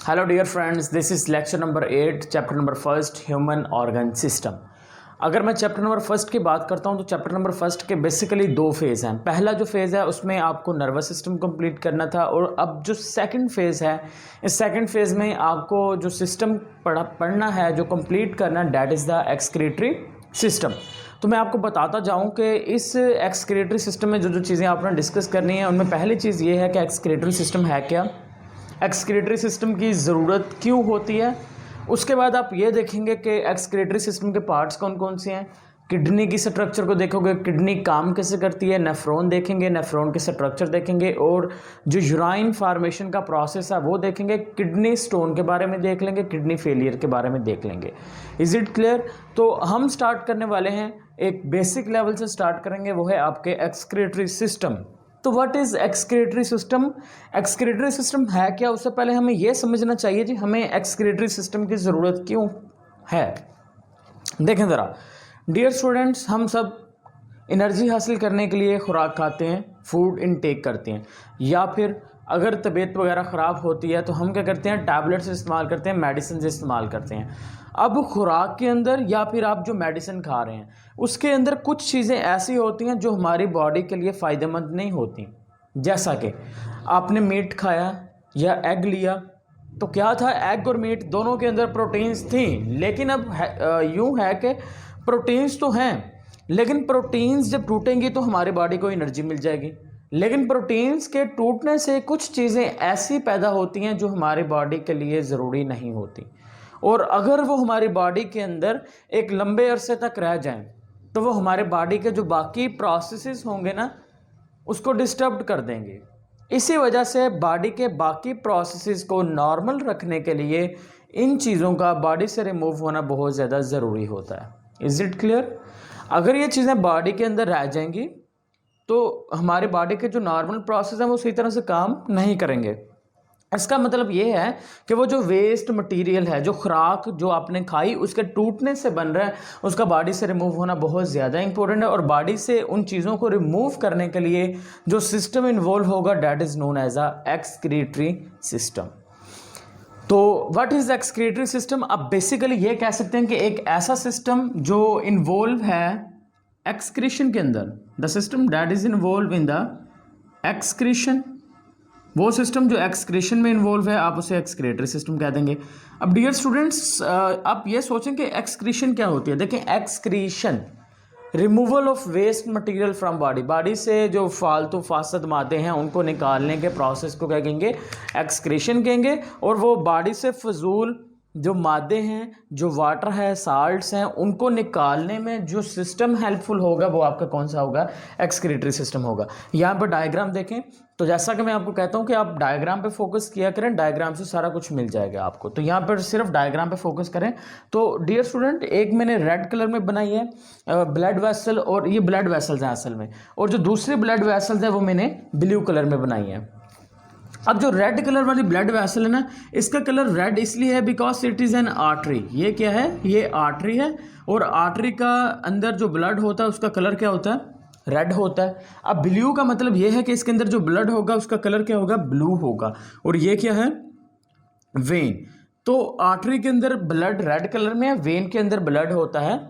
Hello dear friends, this is lecture number 8 chapter number first human organ system. अगर मैं chapter number first की बात करता हूं तो चैप्टर नंबर फर्स्ट के बेसिकली दो फेज़ हैं। पहला जो फेज़ है उसमें आपको नर्वस सिस्टम कंप्लीट करना था, और अब जो सेकंड फेज़ है, इस सेकंड फेज़ में आपको जो सिस्टम पढ़ना है, जो कंप्लीट करना, that is the excretory system. तो मैं आपको बताता जाऊं कि इस एक्सक्रीटरी सिस्टम में जो जो चीज़ें आपने डिस्कस करनी है, उनमें पहली चीज़ ये है कि एक्सक्रीटरी सिस्टम है क्या, एक्सक्रीटरी सिस्टम की ज़रूरत क्यों होती है। उसके बाद आप ये देखेंगे कि एक्सक्रीटरी सिस्टम के पार्ट्स कौन कौन से हैं। किडनी की स्ट्रक्चर को देखोगे, किडनी काम कैसे करती है। नेफ्रॉन देखेंगे, नेफ्रॉन के स्ट्रक्चर देखेंगे, और जो यूराइन फार्मेशन का प्रोसेस है वो देखेंगे। किडनी स्टोन के बारे में देख लेंगे, किडनी फेलियर के बारे में देख लेंगे। Is it clear? तो हम स्टार्ट करने वाले हैं, एक बेसिक लेवल से स्टार्ट करेंगे, वो है आपके एक्सक्रीटरी सिस्टम। तो what is excretory system? Excretory system है क्या, उससे पहले हमें यह समझना चाहिए जी हमें एक्सक्रीटरी सिस्टम की ज़रूरत क्यों है। देखें ज़रा डियर स्टूडेंट्स, हम सब एनर्जी हासिल करने के लिए खुराक खाते हैं, फूड इनटेक करते हैं, या फिर अगर तबीयत वगैरह ख़राब होती है तो हम क्या करते हैं, टैबलेट्स इस्तेमाल करते हैं, मेडिसिन इस्तेमाल करते हैं। अब खुराक के अंदर या फिर आप जो मेडिसिन खा रहे हैं उसके अंदर कुछ चीज़ें ऐसी होती हैं जो हमारी बॉडी के लिए फ़ायदेमंद नहीं होती। जैसा कि आपने मीट खाया या एग लिया, तो क्या था, एग और मीट दोनों के अंदर प्रोटीन्स थी, लेकिन अब यूँ है कि प्रोटीन्स तो हैं, लेकिन प्रोटीन्स जब टूटेंगी तो हमारी बॉडी को एनर्जी मिल जाएगी। लेकिन प्रोटीन्स के टूटने से कुछ चीज़ें ऐसी पैदा होती हैं जो हमारी बॉडी के लिए ज़रूरी नहीं होती, और अगर वो हमारी बॉडी के अंदर एक लंबे अरसे तक रह जाएं तो वो हमारे बॉडी के जो बाकी प्रोसेसेस होंगे ना, उसको डिस्टर्ब कर देंगे। इसी वजह से बॉडी के बाकी प्रोसेसेस को नॉर्मल रखने के लिए इन चीज़ों का बॉडी से रिमूव होना बहुत ज़्यादा ज़रूरी होता है। Is it clear? अगर ये चीज़ें बॉडी के अंदर रह जाएंगी तो हमारे बॉडी के जो नॉर्मल प्रोसेस हैं वो सही तरह से काम नहीं करेंगे। इसका मतलब ये है कि वो जो वेस्ट मटेरियल है, जो खुराक जो आपने खाई उसके टूटने से बन रहा है, उसका बॉडी से रिमूव होना बहुत ज़्यादा इंपॉर्टेंट है। और बॉडी से उन चीज़ों को रिमूव करने के लिए जो सिस्टम इन्वॉल्व होगा, that is known as a excretory system. तो व्हाट इज़ एक्सक्रीटरी सिस्टम? आप बेसिकली ये कह सकते हैं कि एक ऐसा सिस्टम जो इन्वॉल्व है एक्सक्रीशन के अंदर, the system that is involve in the excretion. वो सिस्टम जो एक्सक्रीशन में इन्वॉल्व है, आप उसे एक्सक्रीटरी सिस्टम कह देंगे। अब डियर स्टूडेंट्स, आप ये सोचें कि एक्सक्रीशन क्या होती है। देखें, excretion removal of waste material from body, body से जो फालतू फासद मादे हैं उनको निकालने के प्रोसेस को क्या कहेंगे, एक्सक्रीशन कहेंगे। और वो बॉडी से फजूल जो मादे हैं, जो वाटर है, साल्ट्स हैं, उनको निकालने में जो सिस्टम हेल्पफुल होगा वो आपका कौन सा होगा, एक्सक्रीटरी सिस्टम होगा। यहाँ पर डायग्राम देखें, तो जैसा कि मैं आपको कहता हूँ कि आप डायग्राम पे फोकस किया करें, डायग्राम से सारा कुछ मिल जाएगा आपको। तो यहाँ पर सिर्फ डायग्राम पे फोकस करें। तो डियर स्टूडेंट, एक मैंने रेड कलर में बनाई है ब्लड वेसल, और ये ब्लड वेसल्स हैं असल में, और जो दूसरी ब्लड वेसल्स हैं वो मैंने ब्लू कलर में बनाई है। अब जो रेड कलर वाली ब्लड वेसल है ना, इसका कलर रेड इसलिए है because it is an artery. ये क्या है, ये आर्टरी है, और आर्टरी का अंदर जो ब्लड होता है उसका कलर क्या होता है, रेड होता है। अब ब्लू का मतलब ये है कि इसके अंदर जो ब्लड होगा उसका कलर क्या होगा, ब्लू होगा। और ये क्या है, वेन। तो आर्टरी के अंदर ब्लड रेड कलर में है, वेन के अंदर ब्लड होता है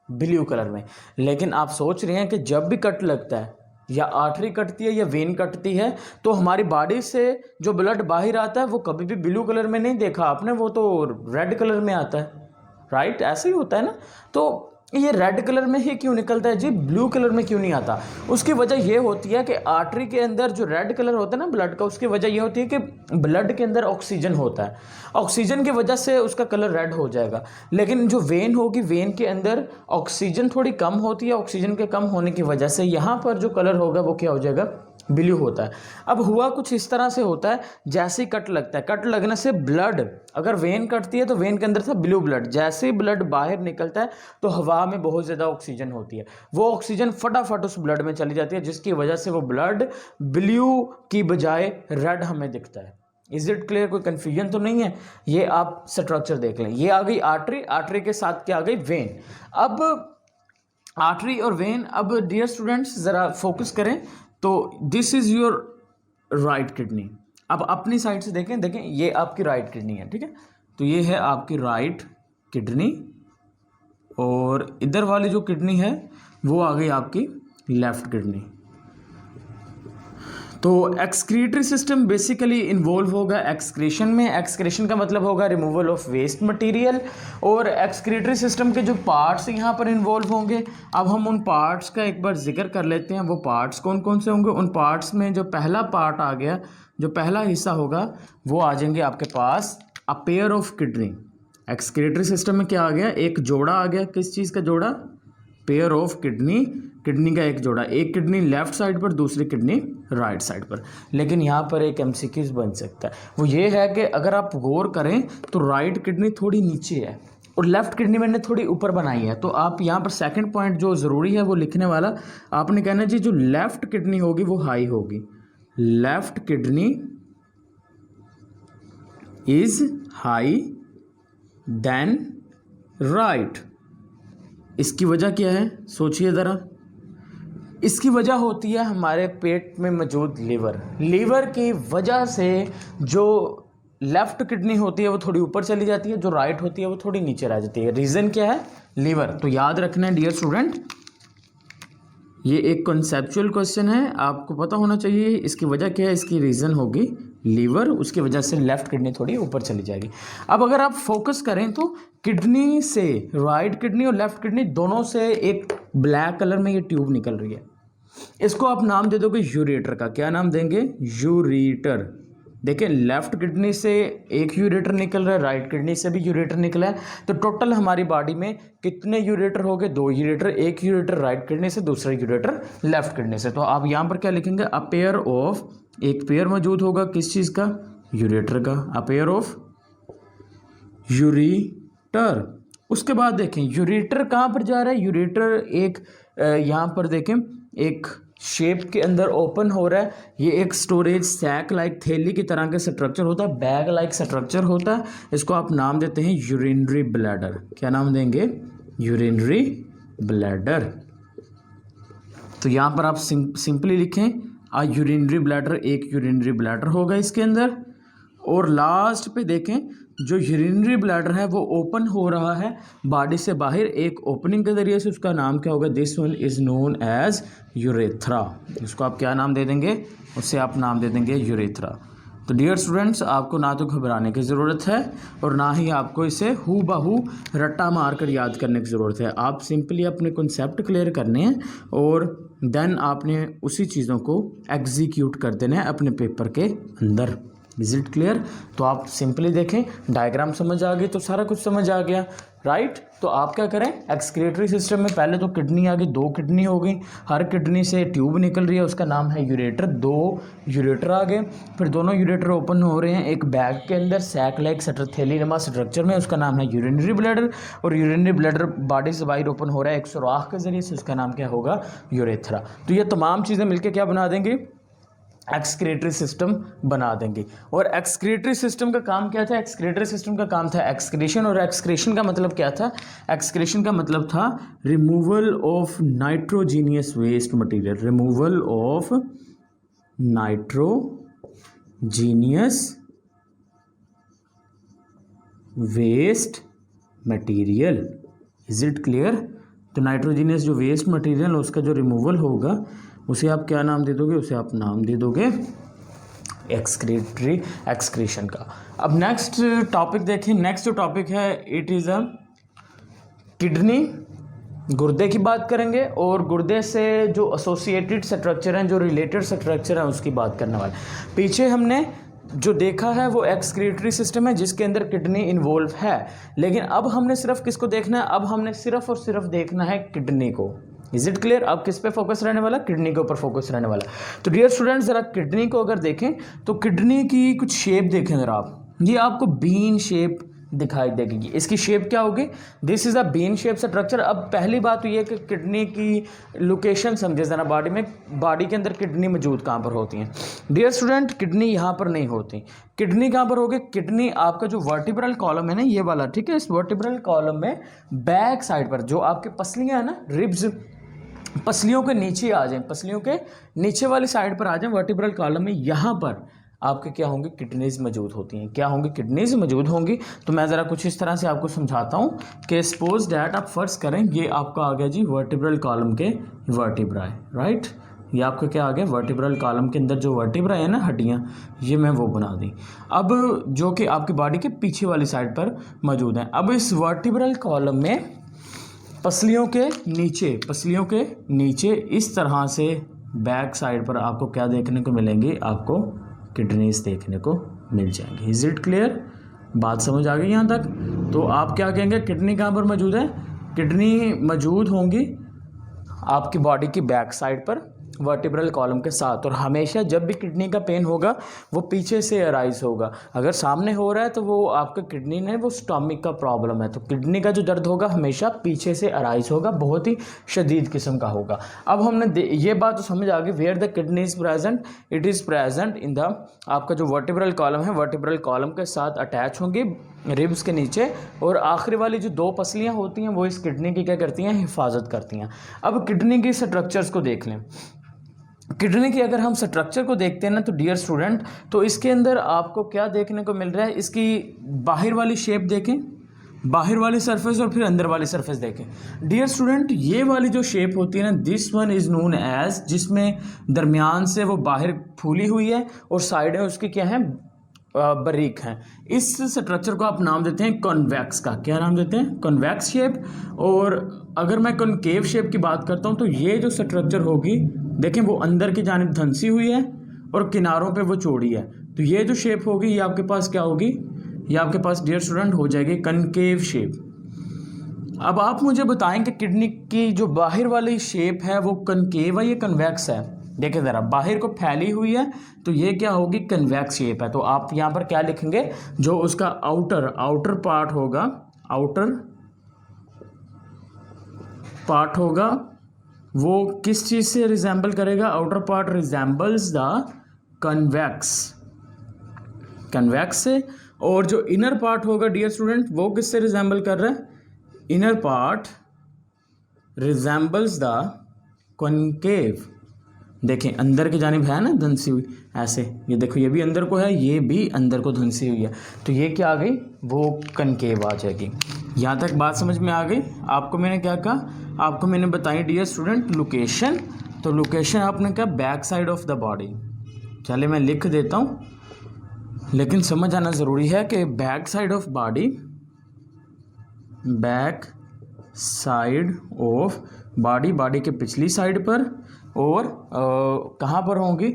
ब्लू कलर में। लेकिन आप सोच रहे हैं कि जब भी कट लगता है, या आर्टरी कटती है या वेन कटती है, तो हमारी बॉडी से जो ब्लड बाहर आता है वो कभी भी ब्लू कलर में नहीं देखा आपने, वो तो रेड कलर में आता है, राइट? ऐसे ही होता है ना। तो ये रेड कलर में ही क्यों निकलता है जी, ब्लू कलर में क्यों नहीं आता? उसकी वजह ये होती है कि आर्टरी के अंदर जो रेड कलर होता है ना ब्लड का, उसकी वजह ये होती है कि ब्लड के अंदर ऑक्सीजन होता है, ऑक्सीजन की वजह से उसका कलर रेड हो जाएगा। लेकिन जो वेन होगी, वेन के अंदर ऑक्सीजन थोड़ी कम होती है, ऑक्सीजन के कम होने की वजह से यहाँ पर जो कलर होगा वो क्या हो जाएगा, ब्लू होता है। अब हुआ कुछ इस तरह से होता है, जैसे ही कट लगता है, कट लगने से ब्लड, अगर वेन कटती है तो वेन के अंदर था ब्लू ब्लड, जैसे ही ब्लड बाहर निकलता है तो हवा में बहुत ज़्यादा ऑक्सीजन होती है, वो ऑक्सीजन फटाफट उस ब्लड में चली जाती है, जिसकी वजह से वो ब्लड ब्लू की बजाय रेड हमें दिखता है। Is it clear? कोई कन्फ्यूजन तो नहीं है? ये आप स्ट्रक्चर देख लें। ये आ गई आर्टरी, आर्टरी के साथ क्या आ गई, वेन। अब आर्टरी और वेन, अब डियर स्टूडेंट्स ज़रा फोकस करें। तो this is your right kidney, अब अपनी साइड से देखें, ये आपकी राइट किडनी है, ठीक है। तो ये है आपकी राइट किडनी और इधर वाली जो किडनी है वो आ गई आपकी लेफ्ट किडनी। तो एक्सक्रीटरी सिस्टम बेसिकली इन्वॉल्व होगा एक्सक्रीशन में। एक्सक्रीशन का मतलब होगा रिमूवल ऑफ वेस्ट मटेरियल, और एक्सक्रीटरी सिस्टम के जो पार्ट्स यहाँ पर इन्वॉल्व होंगे, अब हम उन पार्ट्स का एक बार जिक्र कर लेते हैं। वो पार्ट्स कौन कौन से होंगे? उन पार्ट्स में जो पहला पार्ट आ गया, जो पहला हिस्सा होगा वो आ जाएंगे आपके पास a pair of kidney. Excretory system में क्या आ गया? एक जोड़ा आ गया। किस चीज़ का जोड़ा? पेयर ऑफ किडनी, किडनी का एक जोड़ा, एक किडनी लेफ्ट साइड पर, दूसरी किडनी राइट साइड पर। लेकिन यहाँ पर एक एमसीक्यूज बन सकता है, वो ये है कि अगर आप गौर करें तो राइट किडनी थोड़ी नीचे है और लेफ्ट किडनी मैंने थोड़ी ऊपर बनाई है। तो आप यहाँ पर सेकंड पॉइंट जो ज़रूरी है वो लिखने वाला, आपने कहना जी जो लेफ्ट किडनी होगी वो हाई होगी। Left kidney is high than right. इसकी वजह क्या है? सोचिए ज़रा। इसकी वजह होती है हमारे पेट में मौजूद लीवर। लीवर की वजह से जो लेफ़्ट किडनी होती है वो थोड़ी ऊपर चली जाती है, जो राइट होती है वो थोड़ी नीचे रह जाती है। रीज़न क्या है? लीवर। तो याद रखना है डियर स्टूडेंट, ये एक कॉन्सेप्चुअल क्वेश्चन है, आपको पता होना चाहिए इसकी वजह क्या है। इसकी रीज़न होगी लीवर, उसकी वजह से लेफ्ट किडनी थोड़ी ऊपर चली जाएगी। अब अगर आप फोकस करें तो किडनी से, राइट किडनी और लेफ्ट किडनी दोनों से एक ब्लैक कलर में ये ट्यूब निकल रही है। इसको आप नाम दे दोगे यूरेटर का। क्या नाम देंगे? यूरेटर। देखिए लेफ्ट किडनी से एक यूरेटर निकल रहा है, राइट किडनी से भी यूरेटर निकला है। तो टोटल हमारी बॉडी में कितने यूरेटर हो गए? 2 यूरेटर, एक यूरेटर राइट किडनी से, दूसरा यूरेटर लेफ्ट किडनी से। तो आप यहाँ पर क्या लिखेंगे? अ पेयर ऑफ, एक पेयर मौजूद होगा किस चीज़ का? यूरेटर का। अ पेयर ऑफ यूरेटर। उसके बाद देखें यूरेटर कहाँ पर जा रहा है? यूरेटर एक यहाँ पर देखें एक शेप के अंदर ओपन हो रहा है। ये एक स्टोरेज सैक लाइक थैली की तरह का स्ट्रक्चर होता है, बैग लाइक स्ट्रक्चर होता है। इसको आप नाम देते हैं यूरिनरी ब्लैडर। क्या नाम देंगे? Urinary bladder. तो यहाँ पर आप सिंपली लिखें आ यूरिनरी ब्लैडर, एक यूरिनरी ब्लैडर होगा इसके अंदर। और लास्ट पे देखें जो यूरिनरी ब्लैडर है वो ओपन हो रहा है बॉडी से बाहर एक ओपनिंग के जरिए से। उसका नाम क्या होगा? This one is known as urethra. इसको आप क्या नाम दे देंगे? उससे आप नाम दे देंगे यूरेथ्रा। तो डियर स्टूडेंट्स, आपको ना तो घबराने की ज़रूरत है और ना ही आपको इसे हू बहू रट्टा मार कर याद करने की ज़रूरत है। आप सिंपली अपने कॉन्सेप्ट क्लियर करने हैं और देन आपने उसी चीज़ों को एग्जीक्यूट कर देना है अपने पेपर के अंदर। Is it clear? तो आप सिंपली देखें, डायग्राम समझ आ गई तो सारा कुछ समझ आ गया, राइट। तो आप क्या करें? एक्सक्रीटरी सिस्टम में पहले तो किडनी आ गई, 2 किडनी हो गई, हर किडनी से ट्यूब निकल रही है, उसका नाम है यूरेटर। 2 यूरेटर आ गए, फिर दोनों यूरेटर ओपन हो रहे हैं एक बैग के अंदर सैक लाइक थैली नुमा स्ट्रक्चर में, उसका नाम है यूरिनरी ब्लैडर। और यूरिनरी ब्लैडर बॉडी से बाहर ओपन हो रहा है एक सुराख के जरिए से, उसका नाम क्या होगा? यूरेथ्रा। तो ये तमाम चीज़ें मिलकर क्या बना देंगी? एक्सक्रीटरी सिस्टम बना देंगे। और एक्सक्रीटरी सिस्टम का काम क्या था? एक्सक्रीटरी सिस्टम का काम था एक्सक्रीशन। और एक्सक्रीशन का मतलब क्या था? एक्सक्रीशन का मतलब था removal of nitrogenous waste material. Removal of nitrogenous waste material. Is it clear? तो नाइट्रोजीनियस जो वेस्ट मटेरियल उसका जो रिमूवल होगा उसे आप क्या नाम दे दोगे? उसे आप नाम दे दोगे एक्सक्रीटरी एक्सक्रीशन का। अब नेक्स्ट टॉपिक देखें। नेक्स्ट जो टॉपिक है इट इज़ अ किडनी। गुर्दे की बात करेंगे और गुर्दे से जो एसोसिएटेड स्ट्रक्चर हैं, जो रिलेटेड स्ट्रक्चर हैं, उसकी बात करने वाले। पीछे हमने जो देखा है वो एक्सक्रीटरी सिस्टम है जिसके अंदर किडनी इन्वॉल्व है, लेकिन अब हमने सिर्फ किसको देखना है? अब हमने सिर्फ और सिर्फ देखना है किडनी को। Is it clear? अब किस पे फोकस रहने वाला? किडनी के ऊपर फोकस रहने वाला। तो डियर स्टूडेंट्स, जरा किडनी को अगर देखें तो किडनी की कुछ शेप देखें जरा आप। ये आपको बीन शेप दिखाई देगी। इसकी शेप क्या होगी? This is a bean shape structure. अब पहली बात तो ये कि किडनी की लोकेशन समझे ज़रा बॉडी में, बॉडी के अंदर किडनी मौजूद कहाँ पर होती हैं? डियर स्टूडेंट, किडनी यहाँ पर नहीं होती। किडनी कहाँ पर होगी? किडनी आपका जो वर्टिब्रल कॉलम है ना, ये वाला, ठीक है, इस वर्टिब्रल कॉलम में बैक साइड पर जो आपकी पसलियाँ हैं ना, रिब्स, पसलियों के नीचे आ जाएं, पसलियों के नीचे वाली साइड पर आ जाएं वर्टिब्रल कॉलम में, यहाँ पर आपके क्या होंगी, किडनीज मौजूद होती हैं। क्या होंगी, किडनीज मौजूद होंगी। तो मैं ज़रा कुछ इस तरह से आपको समझाता हूँ कि सपोज डैट आप फ़र्ज करें ये आपका आ गया जी वर्टिब्रल कॉलम के वर्टिब्राए, राइट। ये आपका क्या आ गया, वर्टिब्रल कॉलम के अंदर जो वर्टिब्रा है ना, हड्डियाँ, ये मैं वो बना दी। अब जो कि आपकी बॉडी के पीछे वाली साइड पर मौजूद हैं। अब इस वर्टिब्रल कॉलम में पसलियों के नीचे इस तरह से बैक साइड पर आपको क्या देखने को मिलेंगी, आपको किडनीज देखने को मिल जाएंगी। इज इट क्लियर, बात समझ आ गई यहाँ तक। तो आप क्या कहेंगे, किडनी कहाँ पर मौजूद है, किडनी मौजूद होंगी आपकी बॉडी की बैक साइड पर वर्टिब्रल कॉलम के साथ। और हमेशा जब भी किडनी का पेन होगा वो पीछे से अराइज होगा। अगर सामने हो रहा है तो वो आपका किडनी ने वो स्टॉमिक का प्रॉब्लम है, तो किडनी का जो दर्द होगा हमेशा पीछे से अराइज होगा, बहुत ही शदीद किस्म का होगा। अब हमने ये बात तो समझ आ गई, where the kidney is present, it is present in the, आपका जो वर्टिब्रल कॉलम है वर्टिब्रल कॉलम के साथ अटैच होंगी रिब्स के नीचे। और आखिरी वाली जो 2 पसलियाँ होती हैं वो इस किडनी की क्या करती हैं, हिफाजत करती हैं। अब किडनी की स्ट्रक्चर्स को देख लें। किडनी की अगर हम स्ट्रक्चर को देखते हैं ना तो डियर स्टूडेंट, तो इसके अंदर आपको क्या देखने को मिल रहा है, इसकी बाहर वाली शेप देखें, बाहर वाली सरफेस, और फिर अंदर वाली सरफेस देखें। डियर स्टूडेंट, ये वाली जो शेप होती है ना, this one is known as, जिसमें दरमियान से वो बाहर फूली हुई है और साइडें उसकी क्या हैं, बारीक हैं। इस स्ट्रक्चर को आप नाम देते हैं कॉन्वेक्स का। क्या नाम देते हैं, कॉन्वेक्स शेप। और अगर मैं कॉनकेव शेप की बात करता हूँ तो ये जो स्ट्रक्चर होगी, देखें वो अंदर की जानिब धंसी हुई है और किनारों पे वो चौड़ी है। तो ये जो शेप होगी ये आपके पास क्या होगी, ये आपके पास डियर स्टूडेंट हो जाएगी कॉनकेव शेप। अब आप मुझे बताएं कि किडनी की जो बाहर वाली शेप है वो कॉनकेव है या कन्वेक्स है। देखिए ज़रा, बाहर को फैली हुई है तो ये क्या होगी, कन्वेक्स शेप है। तो आप यहाँ पर क्या लिखेंगे, जो उसका आउटर पार्ट होगा, आउटर पार्ट होगा वो किस चीज़ से रिजेंबल करेगा, outer part resembles the convex से। और जो इनर पार्ट होगा डियर स्टूडेंट वो किससे रिजेंबल कर रहा है, inner part resembles the concave. देखें अंदर की जानिब है ना धंसी हुई ऐसे, ये देखो ये भी अंदर को है, ये भी अंदर को धंसी हुई है, तो ये क्या आ गई, वो कनकेव आ जाएगी। यहाँ तक बात समझ में आ गई। आपको मैंने क्या कहा, आपको मैंने बताई डियर स्टूडेंट लोकेशन। तो लोकेशन आपने कहा back side of the body. चले मैं लिख देता हूँ, लेकिन समझ आना ज़रूरी है कि back side of body, back side of body, body के पिछली साइड पर, और कहाँ पर होंगी,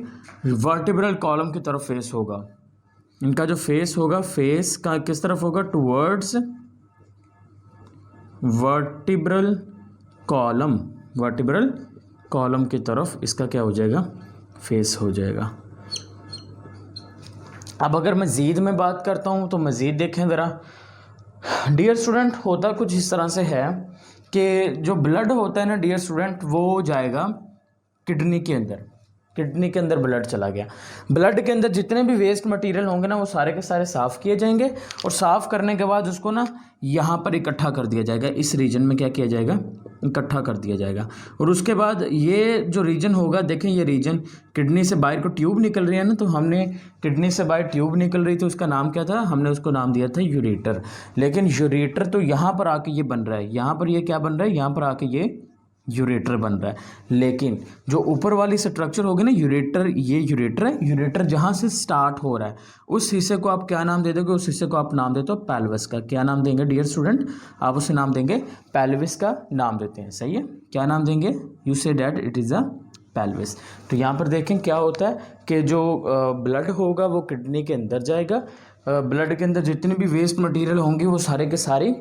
वर्टिब्रल कॉलम की तरफ फेस होगा। इनका जो फेस होगा, फेस का किस तरफ होगा, towards vertebral column, vertebral column की तरफ इसका क्या हो जाएगा, फेस हो जाएगा। अब अगर मज़ीद में बात करता हूँ तो मज़ीद देखें ज़रा डियर स्टूडेंट, होता कुछ इस तरह से है कि जो ब्लड होता है ना डियर स्टूडेंट, वो जाएगा किडनी के अंदर, किडनी के अंदर ब्लड चला गया। ब्लड के अंदर जितने भी वेस्ट मटेरियल होंगे ना वो सारे के सारे साफ़ किए जाएंगे, और साफ़ करने के बाद उसको ना यहाँ पर इकट्ठा कर दिया जाएगा। इस रीजन में क्या किया जाएगा, इकट्ठा कर दिया जाएगा। और उसके बाद ये जो रीजन होगा, देखें ये रीजन, किडनी से बाहर को ट्यूब निकल रही है ना, तो हमने किडनी से बाहर ट्यूब निकल रही थी, उसका नाम क्या था, हमने उसको नाम दिया था यूरेटर। लेकिन यूरेटर तो यहाँ पर आके ये बन रहा है, यहाँ पर ये क्या बन रहा है, यहाँ पर आके ये यूरेटर बन रहा है। लेकिन जो ऊपर वाली स्ट्रक्चर होगी ना यूरेटर, ये यूरेटर है। यूरेटर जहाँ से स्टार्ट हो रहा है उस हिस्से को आप क्या नाम दे दोगे, उस हिस्से को आप नाम देते हो पेल्विस का। क्या नाम देंगे डियर स्टूडेंट, आप उसे नाम देंगे पेल्विस का नाम देते हैं, सही है। क्या नाम देंगे, you say that it is a pelvis. तो यहाँ पर देखें क्या होता है कि जो ब्लड होगा वो किडनी के अंदर जाएगा। ब्लड के अंदर जितनी भी वेस्ट मटेरियल होंगी वो सारे के सारे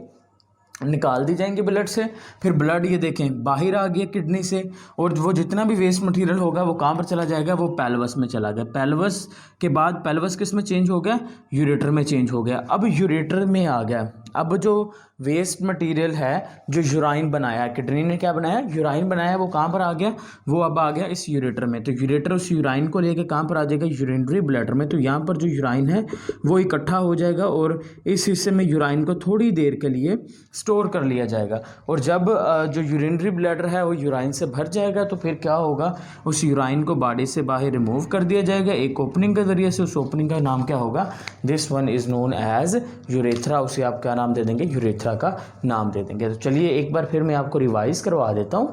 निकाल दी जाएंगे ब्लड से। फिर ब्लड ये देखें बाहर आ गया किडनी से, और वो जितना भी वेस्ट मटेरियल होगा वो कहाँ पर चला जाएगा, वो पेल्विस में चला गया। पेल्विस के बाद पेल्विस किस में चेंज हो गया, यूरेटर में चेंज हो गया। अब यूरेटर में आ गया, अब जो वेस्ट मटेरियल है जो यूराइन बनाया, किडनी ने क्या बनाया, यूराइन बनाया, वो कहाँ पर आ गया, वो अब आ गया इस यूरेटर में। तो यूरेटर उस यूराइन को लेके कहाँ पर आ जाएगा, यूरिनरी ब्लैडर में। तो यहाँ पर जो यूराइन है वो इकट्ठा हो जाएगा और इस हिस्से में यूराइन को थोड़ी देर के लिए स्टोर कर लिया जाएगा। और जब जो यूरिनरी ब्लैडर है वो यूराइन से भर जाएगा तो फिर क्या होगा, उस यूराइन को बॉडी से बाहर रिमूव कर दिया जाएगा एक ओपनिंग के ज़रिए से। उस ओपनिंग का नाम क्या होगा, this one is known as urethra. उसे आप क्या नाम दे देंगे, यूरेथ्रा का नाम दे देंगे। तो चलिए एक बार फिर मैं आपको रिवाइज करवा देता हूँ।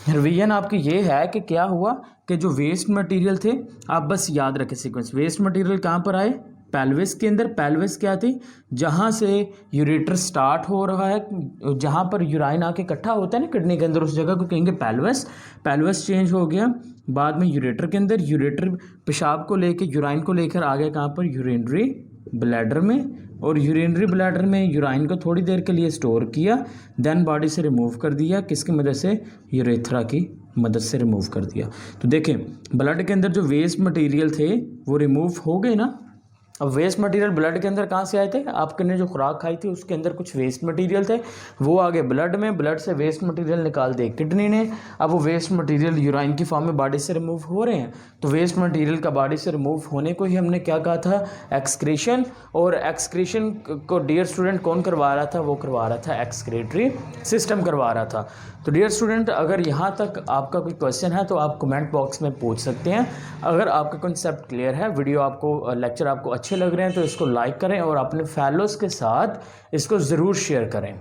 रिवीजन आपकी ये है कि क्या हुआ कि जो वेस्ट मटेरियल थे, आप बस याद रखें सीक्वेंस। वेस्ट मटेरियल कहाँ पर आए, पेल्विस के अंदर। पेल्विस क्या थी, जहाँ से यूरेटर स्टार्ट हो रहा है, जहाँ पर यूराइन आके इकट्ठा होता है ना किडनी के अंदर, उस जगह को कहेंगे पेल्विस। पेल्विस चेंज हो गया बाद में यूरेटर के अंदर। यूरेटर पेशाब को लेके, यूराइन को लेकर आ गया कहाँ पर, यूरिनरी ब्लैडर में। और यूरिनरी ब्लैडर में यूराइन को थोड़ी देर के लिए स्टोर किया, देन बॉडी से रिमूव कर दिया, किसकी मदद से, यूरेथ्रा की मदद से रिमूव कर दिया। तो देखें ब्लड के अंदर जो वेस्ट मटेरियल थे वो रिमूव हो गए ना। अब वेस्ट मटेरियल ब्लड के अंदर कहाँ से आए थे, आपने जो खुराक खाई थी उसके अंदर कुछ वेस्ट मटेरियल थे, वो आगे ब्लड में, ब्लड से वेस्ट मटेरियल निकाल दिए किडनी ने। अब वो वेस्ट मटेरियल यूराइन की फॉर्म में बॉडी से रिमूव हो रहे हैं। तो वेस्ट मटेरियल का बॉडी से रिमूव होने को ही हमने क्या कहा था, एक्सक्रीशन। और एक्सक्रीशन को डियर स्टूडेंट कौन करवा रहा था, वो करवा रहा था एक्सक्रीटरी सिस्टम करवा रहा था। तो डियर स्टूडेंट अगर यहाँ तक आपका कोई क्वेश्चन है तो आप कमेंट बॉक्स में पूछ सकते हैं। अगर आपका कॉन्सेप्ट क्लियर है, वीडियो आपको, लेक्चर आपको अच्छे लग रहे हैं तो इसको लाइक करें और अपने फेलोज़ के साथ इसको ज़रूर शेयर करें।